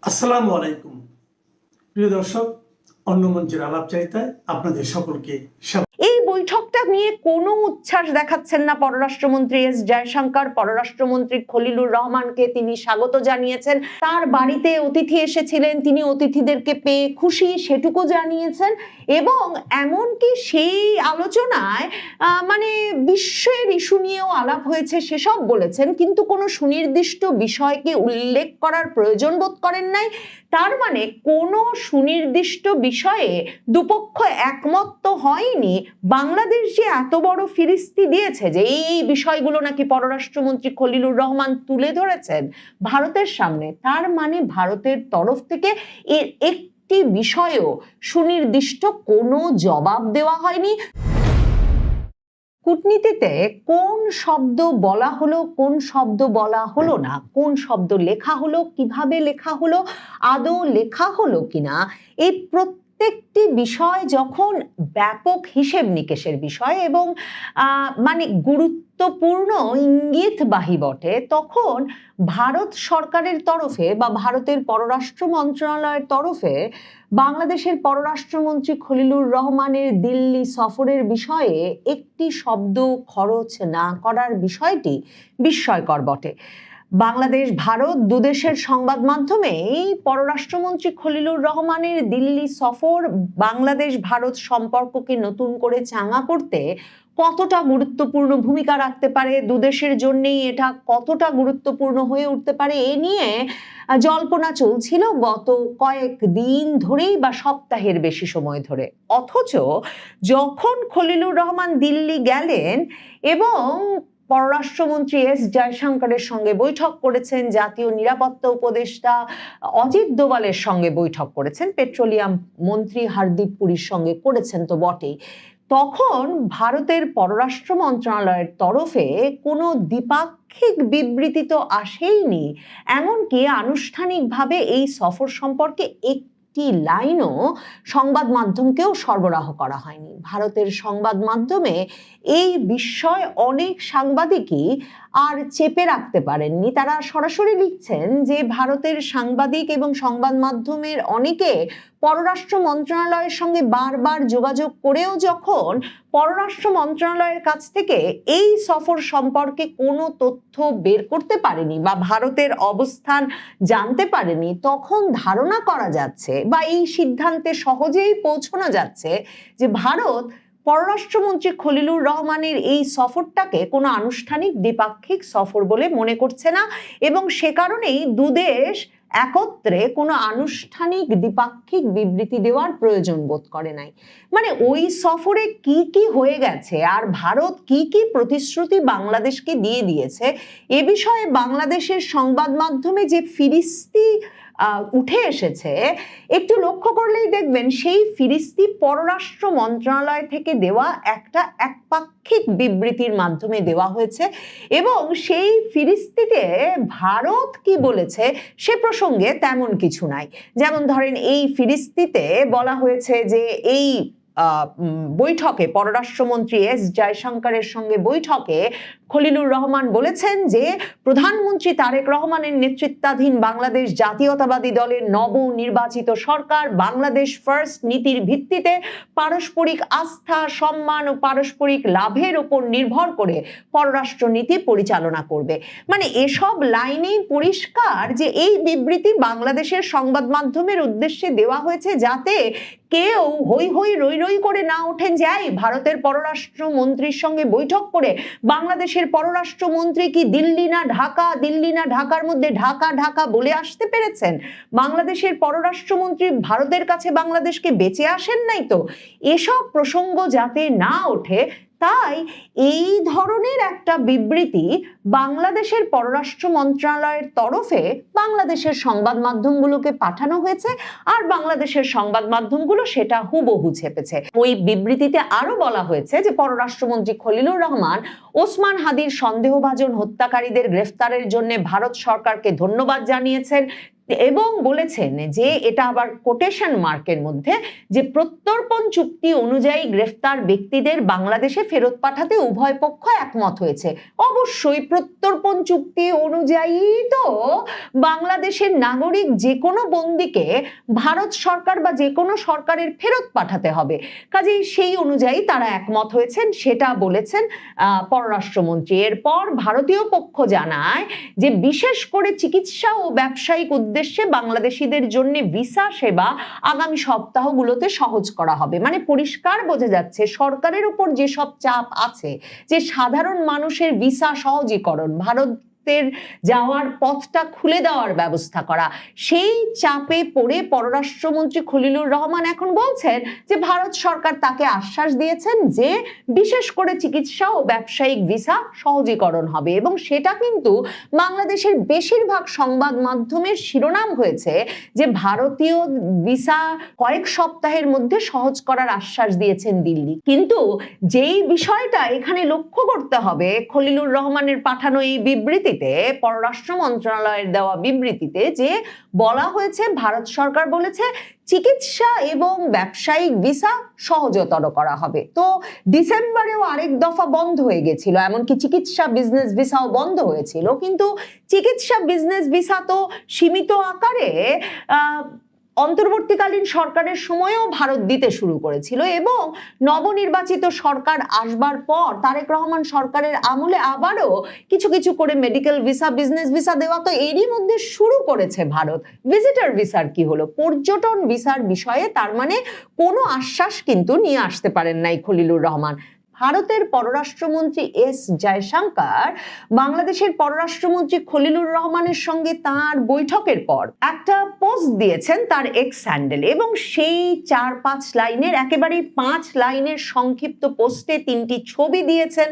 আসসালামু আলাইকুম প্রিয় দর্শক, অন্য মঞ্চের আলাপচারিতায় আপনাদের সকলকে এই বৈঠকটা নিয়ে কোনো উচ্ছ্বাস দেখাচ্ছেন না পররাষ্ট্রমন্ত্রী এস জয়শঙ্কর। পররাষ্ট্রমন্ত্রী খলিলুর রহমানকে তিনি স্বাগত জানিয়েছেন, তার বাড়িতে অতিথি এসেছিলেন, তিনি অতিথিদেরকে পেয়ে খুশি সেটুকু জানিয়েছেন এবং এমনকি সেই আলোচনায় বিশ্বের ইস্যু নিয়েও আলাপ হয়েছে সেসব বলেছেন, কিন্তু কোনো সুনির্দিষ্ট বিষয়কে উল্লেখ করার প্রয়োজন বোধ করেন নাই। তার মানে কোনো সুনির্দিষ্ট বিষয়ে দুপক্ষ একমত তো হয়নি। বাংলাদেশ যে এত বড় ফিরিস্তি দিয়েছে যে এই বিষয়গুলো নাকি পররাষ্ট্রমন্ত্রী খলিলুর রহমান তুলে ধরেছেন ভারতের সামনে, তার মানে ভারতের তরফ থেকে এর একটি বিষয়েও সুনির্দিষ্ট কোনো জবাব দেওয়া হয়নি। কূটনীতিতে কোন শব্দ বলা হলো, কোন শব্দ বলা হলো না, কোন শব্দ লেখা হলো, কিভাবে লেখা হলো, আদৌ লেখা হলো কিনা, এই প্রত্যেকটি বিষয় যখন ব্যাপক হিসেব নিকেশের বিষয় এবং গুরুত্বপূর্ণ ইঙ্গিতবাহী বটে, তখন ভারত সরকারের তরফে বা ভারতের পররাষ্ট্র মন্ত্রণালয়ের তরফে বাংলাদেশের পররাষ্ট্রমন্ত্রী খলিলুর রহমানের দিল্লি সফরের বিষয়ে একটি শব্দ খরচ না করার বিষয়টি বিস্ময়কর বটে। বাংলাদেশ ভারত দুদেশের সংবাদ মাধ্যমে এই পররাষ্ট্রমন্ত্রী খলিলুর রহমানের দিল্লি সফর বাংলাদেশ ভারত সম্পর্ককে নতুন করে চাঙ্গা করতে কতটা গুরুত্বপূর্ণ ভূমিকা রাখতে পারে, দুদেশের জন্যই এটা কতটা গুরুত্বপূর্ণ হয়ে উঠতে পারে, এ নিয়ে জল্পনা চলছিল গত কয়েকদিন ধরেই বা সপ্তাহের বেশি সময় ধরে। অথচ যখন খলিলুর রহমান দিল্লি গেলেন এবং পররাষ্ট্রমন্ত্রী এস জয়শঙ্করের সঙ্গে বৈঠক করেছেন, জাতীয় নিরাপত্তা উপদেষ্টা অজিত দোভালের সঙ্গে বৈঠক করেছেন, পেট্রোলিয়াম মন্ত্রী হরদীপ পুরীর সঙ্গে করেছেন তো বটেই, তখন ভারতের পররাষ্ট্র মন্ত্রণালয়ের তরফে কোনো দ্বিপাক্ষিক বিবৃতি তো আসেইনি, এমনকি আনুষ্ঠানিকভাবে এই সফর সম্পর্কে একটি লাইনও সংবাদ মাধ্যমকেও সরবরাহ করা হয়নি। ভারতের সংবাদ মাধ্যমে এই বিষয় অনেক সাংবাদিকই আর চেপে রাখতে পারেননি, তারা সরাসরি লিখছেন যে ভারতের সাংবাদিক এবং সংবাদ মাধ্যমের অনেকে পররাষ্ট্র মন্ত্রণালয়ের সঙ্গে বারবার যোগাযোগ করেও যখন পররাষ্ট্র মন্ত্রণালয়ের কাছ থেকে এই সফর সম্পর্কে কোনো তথ্য বের করতে পারেনি বা ভারতের অবস্থান জানতে পারেনি, তখন ধারণা করা যাচ্ছে বা এই সিদ্ধান্তে সহজেই পৌঁছানো যাচ্ছে যে ভারত পররাষ্ট্রমন্ত্রী খলিলুর রহমানের এই সফরটাকে কোনো আনুষ্ঠানিক দ্বিপাক্ষিক সফর বলে মনে করছে না এবং সে কারণেই দুদেশ একত্রে কোনো আনুষ্ঠানিক দ্বিপাক্ষিক বিবৃতি দেওয়ার প্রয়োজন বোধ করে নাই। ওই সফরে কি কি হয়ে গেছে আর ভারত কি কি প্রতিশ্রুতি বাংলাদেশকে দিয়ে দিয়েছে এ বিষয়ে বাংলাদেশের সংবাদ মাধ্যমে যে ফিরিস্তি উঠে এসেছে একটু লক্ষ্য করলেই দেখবেন সেই ফিরিস্তি পররাষ্ট্র মন্ত্রণালয় থেকে দেওয়া একটা একপাক্ষিক বিবৃতির মাধ্যমে দেওয়া হয়েছে এবং সেই ফিরিস্তিতে ভারত কি বলেছে সে প্রসঙ্গে তেমন কিছু নাই। যেমন ধরেন, এই ফিরিস্তিতে বলা হয়েছে যে এই বৈঠকে পররাষ্ট্রমন্ত্রী এস জয়শঙ্করের সঙ্গে বৈঠকে খলিলুর রহমান বলেছেন যে প্রধানমন্ত্রী তারেক রহমানের নেতৃত্বাধীন বাংলাদেশ জাতীয়তাবাদী দলের নবনির্বাচিত সরকার বাংলাদেশ ফার্স্ট নীতির ভিত্তিতে পারস্পরিক আস্থা, সম্মান ও পারস্পরিক লাভের উপর নির্ভর করে পররাষ্ট্র নীতি পরিচালনা করবে। এসব লাইনেই পরিষ্কার যে এই বিবৃতি বাংলাদেশের সংবাদ মাধ্যমের উদ্দেশ্যে দেওয়া হয়েছে যাতে কেউ হই হই রই রই করে না ওঠেন যে ভারতের পররাষ্ট্র মন্ত্রীর সঙ্গে বৈঠক করে বাংলাদেশের পররাষ্ট্রমন্ত্রী কি দিল্লি না ঢাকা, দিল্লি না ঢাকার মধ্যে ঢাকা ঢাকা বলে আসতে পেরেছেন, বাংলাদেশের পররাষ্ট্রমন্ত্রী ভারতের কাছে বাংলাদেশকে বেঁচে আসেন নাই তো, এসব প্রসঙ্গ যাতে না ওঠে তাই এই ধরনের একটা বিবৃতি বাংলাদেশের পররাষ্ট্র মন্ত্রণালয়ের তরফে বাংলাদেশের সংবাদ মাধ্যমগুলোকে পাঠানো হয়েছে আর বাংলাদেশের সংবাদ মাধ্যমগুলো সেটা হুবহু ছেপেছে। ওই বিবৃতিতে আরো বলা হয়েছে যে পররাষ্ট্রমন্ত্রী খলিলুর রহমান ওসমান হাদির সন্দেহভাজন হত্যাকারীদের গ্রেফতারের জন্য ভারত সরকারকে ধন্যবাদ জানিয়েছেন, এবং বলেছেন যে এটা আবার কোটেশন মার্কের মধ্যে, যে প্রত্যর্পণ চুক্তি অনুযায়ী গ্রেফতার ব্যক্তিদের বাংলাদেশে ফেরত পাঠাতে উভয় পক্ষ একমত হয়েছে। অবশ্যই প্রত্যর্পণ চুক্তি অনুযায়ী তো বাংলাদেশের নাগরিক যে কোনো বন্দীকে ভারত সরকার বা যে কোনো সরকারের ফেরত পাঠাতে হবে, কাজেই সেই অনুযায়ী তারা একমত হয়েছেন, সেটা বলেছেন পররাষ্ট্রমন্ত্রী। এরপর ভারতীয় পক্ষ জানায় যে বিশেষ করে চিকিৎসা ও ব্যবসায়িক উদ্দেশ্যে বাংলাদেশিদের জন্য ভিসা সেবা আগামী সপ্তাহগুলোতে সহজ করা হবে। মানে পরিষ্কার বোঝা যাচ্ছে সরকারের উপর যেসব চাপ আছে, যে সাধারণ মানুষের ভিসা সহজীকরণ, ভারতের যাওয়ার পথটা খুলে দেওয়ার ব্যবস্থা করা, সেই চাপে পড়ে পররাষ্ট্রমন্ত্রী খলিলুর রহমান এখন বলছেন যে ভারত সরকার তাকে আশ্বাস দিয়েছেন যে বিশেষ করে চিকিৎসা ও ব্যবসায়িক ভিসা সহজীকরণ হবে, এবং সেটা কিন্তু বাংলাদেশের বেশিরভাগ সংবাদ মাধ্যমের শিরোনাম হয়েছে যে ভারতীয় ভিসা কয়েক সপ্তাহের মধ্যে সহজ করার আশ্বাস দিয়েছেন দিল্লি। কিন্তু যেই বিষয়টা এখানে লক্ষ্য করতে হবে, খলিলুর রহমানের পাঠানো এই বিবৃতিতে, পররাষ্ট্র মন্ত্রণালয়ের দেওয়া বিবৃতিতে যে বলা হয়েছে, ভারত সরকার বলেছে চিকিৎসা এবং ব্যবসায়িক ভিসা সহজতর করা হবে। তো ডিসেম্বরেও আরেক দফা বন্ধ হয়ে গেছিল, এমনকি চিকিৎসা বিজনেস ভিসাও বন্ধ হয়েছিল, কিন্তু চিকিৎসা বিজনেস ভিসা তো সীমিত আকারে অন্তর্বর্তীকালীন সরকারের সময়েও ভারত দিতে শুরু করেছিল, এবং নবনির্বাচিত সরকার আসবার পর তারেক রহমান সরকারের আমলে আবারও কিছু কিছু করে মেডিকেল ভিসা, বিজনেস ভিসা দেওয়া তো এরই মধ্যে শুরু করেছে ভারত। ভিজিটর ভিসার কি হলো? পর্যটন ভিসার বিষয়ে তার মানে কোনো আশ্বাস কিন্তু নিয়ে আসতে পারেন নাই খলিলুর রহমান। ভারতের পররাষ্ট্রমন্ত্রী এস জয়শঙ্কর বাংলাদেশের পররাষ্ট্রমন্ত্রী খলিলুর রহমানের সঙ্গে তার বৈঠকের পর একটা পোস্ট দিয়েছেন তার এক্স হ্যান্ডেলে, এবং সেই 4-5 লাইনের, একেবারে 5 লাইনের সংক্ষিপ্ত পোস্টে 3টি ছবি দিয়েছেন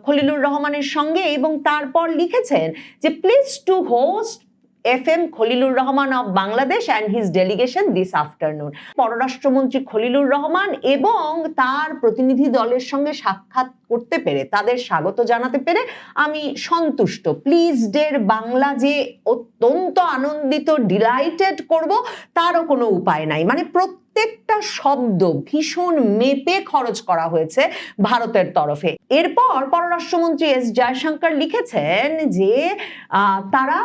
খলিলুর রহমানের সঙ্গে, এবং তারপর লিখেছেন যে please two host FM Khalilur Rahman of Bangladesh and his delegation this afternoon. পররাষ্ট্রমন্ত্রী খলিলুর রহমান এবং তার প্রতিনিধি দলের সঙ্গে সাক্ষাৎ করতে পেরে, তাদের স্বাগত জানাতে পেরে আমি সন্তুষ্ট। প্লিজডের বাংলা যে অত্যন্ত আনন্দিত, ডিলাইটেড করব তারও কোনো উপায় নাই। মানে প্রত্যেকটা শব্দ ভীষণ মেপে খরচ করা হয়েছে ভারতের তরফে। এরপর পররাষ্ট্রমন্ত্রী এস জয়শঙ্কর লিখেছেন যে তারা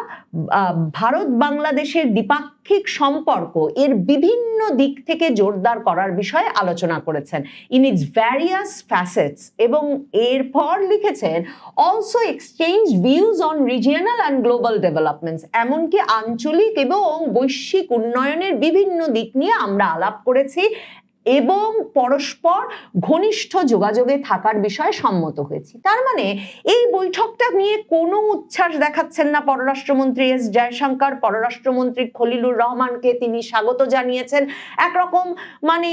ভারত বাংলাদেশের দ্বিপাক্ষিক সম্পর্ক এর বিভিন্ন দিক থেকে জোরদার করার বিষয়ে আলোচনা করেছেন ইন ইটস ভ্যারিয়াস ফ্যাসেটস, এবং এরপর লিখেছেন also exchange views on regional and global developments, এমনকি আঞ্চলিক এবং বৈশ্বিক উন্নয়নের বিভিন্ন দিক নিয়ে আমরা আলাপ করেছি এবং পরস্পর ঘনিষ্ঠ যোগাযোগে থাকার বিষয়ে সম্মত হয়েছি। তার মানে এই বৈঠকটা নিয়ে কোনো উচ্ছ্বাস দেখাচ্ছেন না পররাষ্ট্রমন্ত্রী এস জয়শঙ্কর। পররাষ্ট্রমন্ত্রী খলিলুর রহমানকে তিনি স্বাগত জানিয়েছেন, একরকম মানে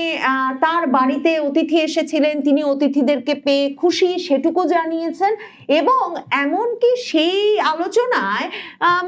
তার বাড়িতে অতিথি এসেছিলেন, তিনি অতিথিদেরকে পেয়ে খুশি সেটুকু জানিয়েছেন, এবং এমনকি সেই আলোচনায়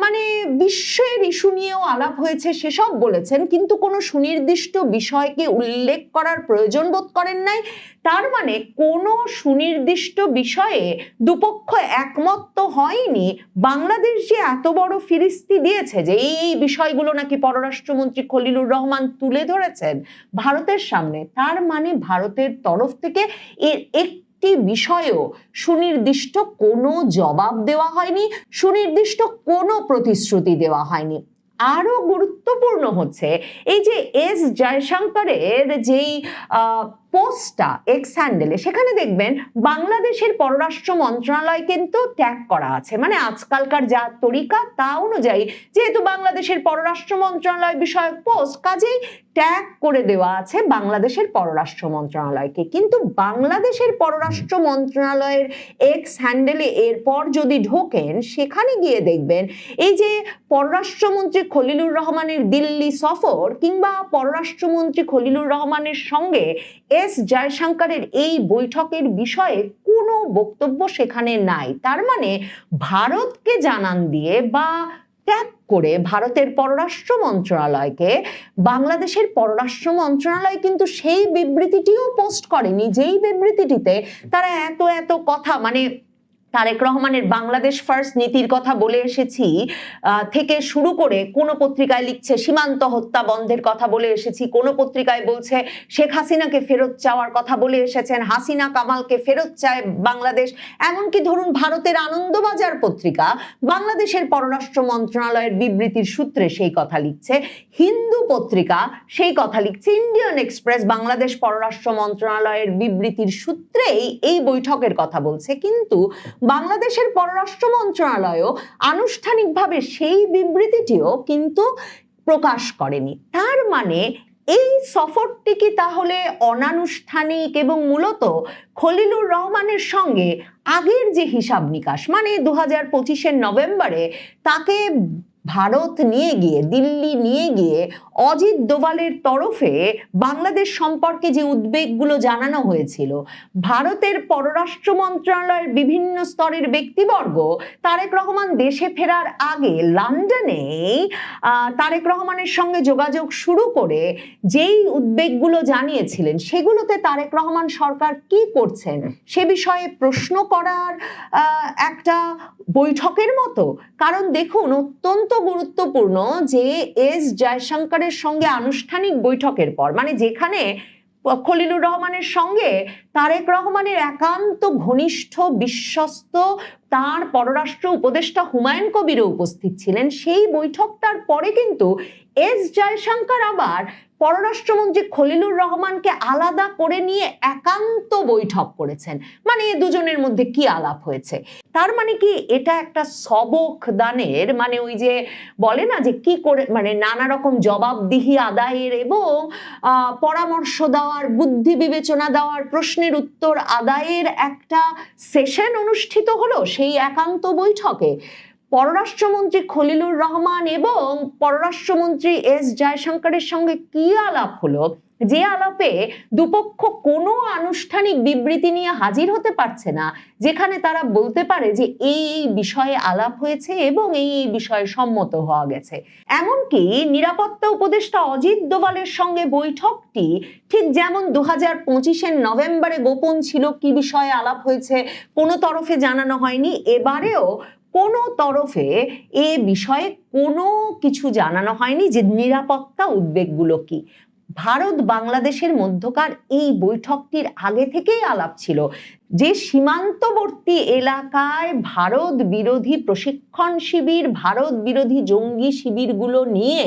মানে বিশ্বের ইস্যু নিয়েও আলাপ হয়েছে সেসব বলেছেন, কিন্তু কোনো সুনির্দিষ্ট বিষয়কে উল্লেখ করার প্রয়োজন বোধ করেন নাই। তার মানে কোনো সুনির্দিষ্ট বিষয়ে দুপক্ষ একমত তো হয়নি। বাংলাদেশ যে এত বড় ফিরিস্তি দিয়েছে যে এই বিষয়গুলো নাকি পররাষ্ট্রমন্ত্রী খলিলুর রহমান তুলে ধরেছেন ভারতের সামনে, তার মানে ভারতের তরফ থেকে এর একটি বিষয়েও সুনির্দিষ্ট কোনো জবাব দেওয়া হয়নি, সুনির্দিষ্ট কোনো প্রতিশ্রুতি দেওয়া হয়নি। আরো গুরুত্বপূর্ণ হচ্ছে এই যে এস জয়শঙ্করের যেই পোস্টটা এক্স হ্যান্ডেলে, সেখানে দেখবেন বাংলাদেশের পররাষ্ট্র মন্ত্রণালয় কিন্তু ট্যাগ করা আছে। মানে আজকালকার যা তরিকা তা অনুযায়ী যেহেতু বাংলাদেশের পররাষ্ট্র মন্ত্রণালয় বিষয়ক পোস্ট, কাজেই ট্যাগ করে দেওয়া আছে বাংলাদেশের পররাষ্ট্র মন্ত্রণালয়কে। কিন্তু বাংলাদেশের পররাষ্ট্র মন্ত্রণালয়ের এক্স হ্যান্ডেলে এরপর যদি ঢোকেন, সেখানে গিয়ে দেখবেন এই যে পররাষ্ট্রমন্ত্রী খলিলুর রহমানের দিল্লি সফর কিংবা পররাষ্ট্রমন্ত্রী খলিলুর রহমানের সঙ্গে এস জয়শঙ্করের এই বৈঠকের বিষয়ে কোনো বক্তব্য সেখানে নাই। তার মানে ভারতকে জানান দিয়ে বা ট্যাগ করে ভারতের পররাষ্ট্র মন্ত্রণালয়কে বাংলাদেশের পররাষ্ট্র মন্ত্রণালয় কিন্তু সেই বিবৃতিটিও পোস্ট করেনি, যেই বিবৃতিটিতে তারা এত কথা মানে তারেক রহমানের বাংলাদেশ ফার্স্ট নীতির কথা বলে এসেছি থেকে শুরু করে কোন পত্রিকায় লিখছে সীমান্ত হত্যা বন্ধের কথা বলে এসেছি, কোন পত্রিকায় বলছে শেখ হাসিনাকে ফেরত চাওয়ার কথা বলে এসেছেন, হাসিনা কামালকে ফেরত চায় বাংলাদেশ। এমনকি ধরুন ভারতের আনন্দবাজার পত্রিকা বাংলাদেশের পররাষ্ট্র মন্ত্রণালয়ের বিবৃতির সূত্রে সেই কথা লিখছে, হিন্দু পত্রিকা সেই কথা লিখছে, ইন্ডিয়ান এক্সপ্রেস বাংলাদেশ পররাষ্ট্র মন্ত্রণালয়ের বিবৃতির সূত্রেই এই বৈঠকের কথা বলছে। কিন্তু বাংলাদেশের পররাষ্ট্র মন্ত্রণালয়ও আনুষ্ঠানিকভাবে সেই বিবৃতিটিও কিন্তু প্রকাশ করেনি। তার মানে এই সফরটি কি তাহলে অনানুষ্ঠানিক এবং মূলত খলিলুর রহমানের সঙ্গে আগের যে হিসাব নিকাশ, মানে 2025-এর নভেম্বরে তাকে ভারত নিয়ে গিয়ে, দিল্লি নিয়ে গিয়ে অজিত দোভালের তরফে বাংলাদেশ সম্পর্কে যে উদ্বেগগুলো জানানো হয়েছিল, ভারতের পররাষ্ট্র মন্ত্রণালয়ের বিভিন্ন স্তরের ব্যক্তিবর্গ তারেক রহমান দেশে ফেরার আগে লন্ডনে তারেক রহমানের সঙ্গে যোগাযোগ শুরু করে যেই উদ্বেগগুলো জানিয়েছিলেন, সেগুলোতে তারেক রহমান সরকার কি করছেন সে বিষয়ে প্রশ্ন করার একটা বৈঠকের মতো। কারণ দেখুন, অত্যন্ত গুরুত্বপূর্ণ যে এস জয়শঙ্করের সঙ্গে আনুষ্ঠানিক বৈঠকের পর, মানে যেখানে খলিলুর রহমানের সঙ্গে তারেক রহমানের একান্ত ঘনিষ্ঠ বিশ্বস্ত তার পররাষ্ট্র উপদেষ্টা হুমায়ুন কবিরও উপস্থিত ছিলেন, সেই বৈঠকটার পরে কিন্তু এস জয়শঙ্কর আবার পররাষ্ট্রমন্ত্রী খলিলুর রহমানকে আলাদা করে নিয়ে একান্ত বৈঠক করেছেন। মানে দুজনের মধ্যে কি আলাপ হয়েছে? তার মানে কি এটা একটা সবক দানের, মানে ওই যে বলে না যে কি করে, মানে নানা রকম জবাবদিহি আদায়ের এবং পরামর্শ দেওয়ার, বুদ্ধি বিবেচনা দেওয়ার, প্রশ্নের উত্তর আদায়ের একটা সেশন অনুষ্ঠিত হলো সেই একান্ত বৈঠকে। পররাষ্ট্রমন্ত্রী খলিলুর রহমান এবং পররাষ্ট্রমন্ত্রী এস জয়শঙ্করের সঙ্গে কি আলাপ হলো, যে আলাপে দুপক্ষ কোনো আনুষ্ঠানিক বিবৃতি নিয়ে হাজির হতে পারছে না, যেখানে তারা বলতে পারে যে এই বিষয়ে আলাপ হয়েছে এবং এই বিষয়ে সম্মত হওয়া গেছে। এমনকি নিরাপত্তা উপদেষ্টা অজিত দোভালের সঙ্গে বৈঠকটি ঠিক যেমন 2025-এর নভেম্বরে গোপন ছিল, কি বিষয়ে আলাপ হয়েছে কোনো তরফে জানানো হয়নি, এবারেও কোনো তরফে এ বিষয়ে কোনো কিছু জানানো হয়নি যে নিরাপত্তা উদ্বেগগুলো কি। ভারত বাংলাদেশের মধ্যকার এই বৈঠকটির আগে থেকেই আলাপ ছিল যে সীমান্তবর্তী এলাকায় ভারত বিরোধী প্রশিক্ষণ শিবির, ভারত বিরোধী জঙ্গি শিবিরগুলো নিয়ে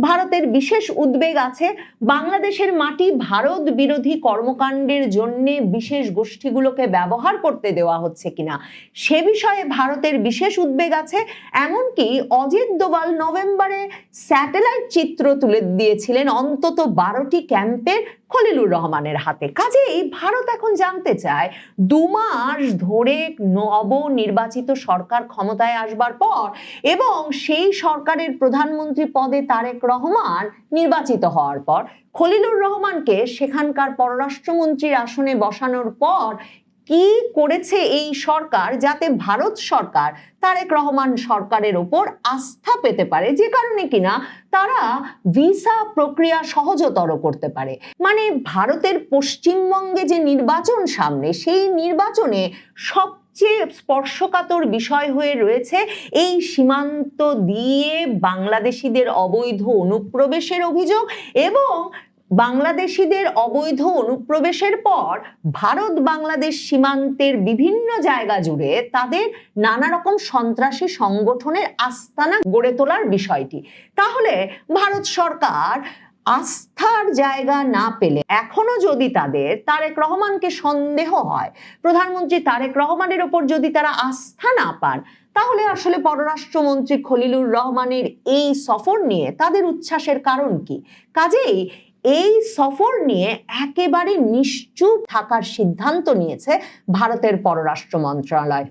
ভারতের বিশেষ উদ্বেগ আছে। বাংলাদেশের মাটি ভারত বিরোধী কর্মকাণ্ডের জন্য বিশেষ গোষ্ঠীগুলোকে ব্যবহার করতে দেওয়া হচ্ছে কিনা সে বিষয়ে ভারতের বিশেষ উদ্বেগ আছে। এমনকি অজিত দোভাল নভেম্বরে স্যাটেলাইট চিত্র তুলে দিয়েছিলেন অন্তত 12টি ক্যাম্পের খলিলুর রহমানের হাতে। কাজেই ভারত এখন জানতে চায় 2 মাস ধরে নবনির্বাচিত সরকার ক্ষমতায় আসবার পর এবং সেই সরকারের প্রধানমন্ত্রী পদে তারেক রহমান নির্বাচিত হওয়ার পর খলিলুর রহমানকে সেখানকার পররাষ্ট্রমন্ত্রীর আসনে বসানোর পর কি করেছে এই সরকার যাতে ভারত সরকার তারেক রহমান সরকারের ওপর আস্থা পেতে পারে, যে কারণে কিনা তারা ভিসা প্রক্রিয়া সহজতর করতে পারে। মানে ভারতের পশ্চিমবঙ্গে যে নির্বাচন সামনে, সেই নির্বাচনে সবচেয়ে স্পর্শকাতর বিষয় হয়ে রয়েছে এই সীমান্ত দিয়ে বাংলাদেশিদের অবৈধ অনুপ্রবেশের অভিযোগ এবং বাংলাদেশিদের অবৈধ অনুপ্রবেশের পর ভারত বাংলাদেশ সীমান্তের বিভিন্ন জায়গা জুড়ে তাদের নানা রকম সন্ত্রাসী সংগঠনের আস্তানা গড়ে তোলার বিষয়টি। তাহলে ভারত সরকার আস্থার জায়গা না পেলে, এখনো যদি তাদের তারেক রহমানকে সন্দেহ হয়, প্রধানমন্ত্রী তারেক রহমানের ওপর যদি তারা আস্থা না পান, তাহলে আসলে পররাষ্ট্রমন্ত্রী খলিলুর রহমানের এই সফর নিয়ে তাদের উচ্ছ্বাসের কারণ কি? কাজেই এই সফর নিয়ে একেবারে নিশ্চুপ থাকার সিদ্ধান্ত নিয়েছে ভারতের পররাষ্ট্র মন্ত্রণালয়।